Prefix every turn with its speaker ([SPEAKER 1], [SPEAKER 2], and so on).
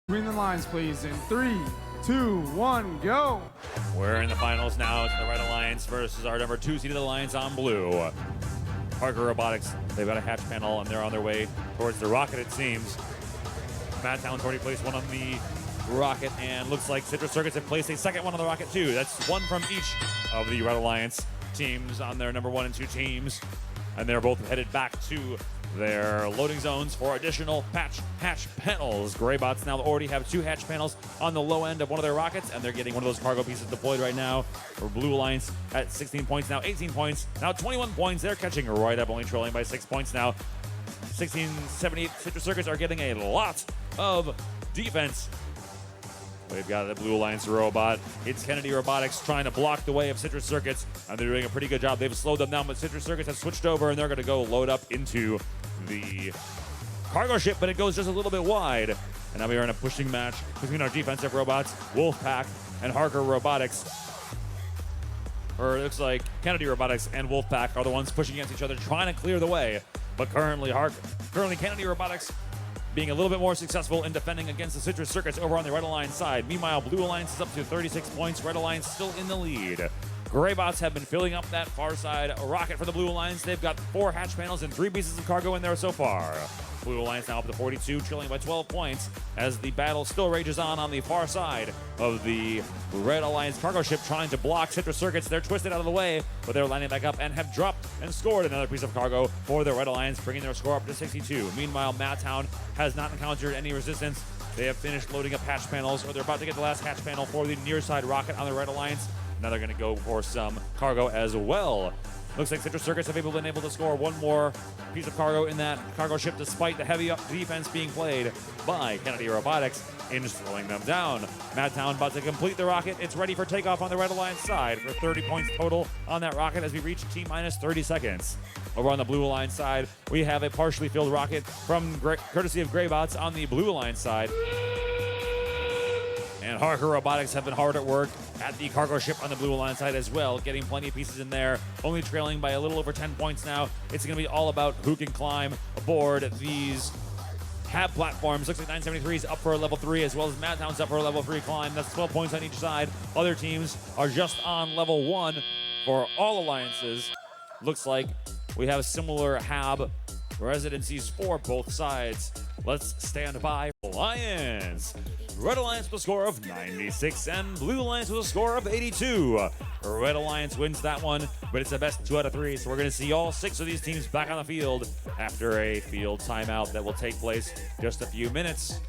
[SPEAKER 1] Between the lines, please, in 3, 2, 1, go.
[SPEAKER 2] We're in the finals now. It's the Red Alliance versus our number 2 seeded Alliance on blue. Parker Robotics, they've got a hatch panel and they're on their way towards the rocket, it seems. Madtown's already placed one on the rocket, and looks like Citrus Circuits have placed a second one on the rocket too. That's one from each of the Red Alliance teams on their number 1 and 2 teams. And they're both headed back to their loading zones for additional hatch panels. Greybots now already have 2 hatch panels on the low end of one of their rockets, and they're getting one of those cargo pieces deployed right now. For Blue Alliance at 16 points, now 18 points, now 21 points. They're catching right up, only trailing by 6 points now. 1678 Citrus Circuits are getting a lot of defense. We've got the Blue Alliance robot. It's Kennedy Robotics trying to block the way of Citrus Circuits, and they're doing a pretty good job. They've slowed them down, but Citrus Circuits have switched over, and they're going to go load up into the cargo ship, but it goes just a little bit wide. And now we are in a pushing match between our defensive robots, Wolfpack and Harker Robotics. Or it looks like Kennedy Robotics and Wolfpack are the ones pushing against each other, trying to clear the way. But currently Kennedy Robotics being a little bit more successful in defending against the Citrus Circuits over on the Red Alliance side. Meanwhile, Blue Alliance is up to 36 points. Red Alliance still in the lead. Greybots have been filling up that far side rocket for the Blue Alliance. They've got 4 hatch panels and 3 pieces of cargo in there so far. Blue Alliance now up to 42, trailing by 12 points as the battle still rages on the far side of the Red Alliance cargo ship, trying to block Citrus Circuits. They're twisted out of the way, but they're landing back up and have dropped and scored another piece of cargo for the Red Alliance, bringing their score up to 62. Meanwhile, Madtown has not encountered any resistance. They have finished loading up hatch panels, or they're about to get the last hatch panel for the near side rocket on the Red Alliance. Now they're going to go for some cargo as well. Looks like Citrus Circuits have been able to score one more piece of cargo in that cargo ship, despite the heavy defense being played by Kennedy Robotics in slowing them down. Madtown about to complete the rocket. It's ready for takeoff on the Red Alliance side for 30 points total on that rocket as we reach T-minus 30 seconds. Over on the Blue Alliance side, we have a partially filled rocket from courtesy of Greybots on the Blue Alliance side. And Harker Robotics have been hard at work at the cargo ship on the Blue Alliance side as well, getting plenty of pieces in there, only trailing by a little over 10 points now. It's going to be all about who can climb aboard these HAB platforms. Looks like 973 is up for a level 3, as well as Madtown's up for a level 3 climb. That's 12 points on each side. Other teams are just on level 1 for all alliances. Looks like we have similar HAB residencies for both sides. Let's stand by. Alliance. Red Alliance with a score of 96 and Blue Alliance with a score of 82. Red Alliance wins that one, but it's the best 2 out of 3, so we're going to see all 6 of these teams back on the field after a field timeout that will take place just a few minutes.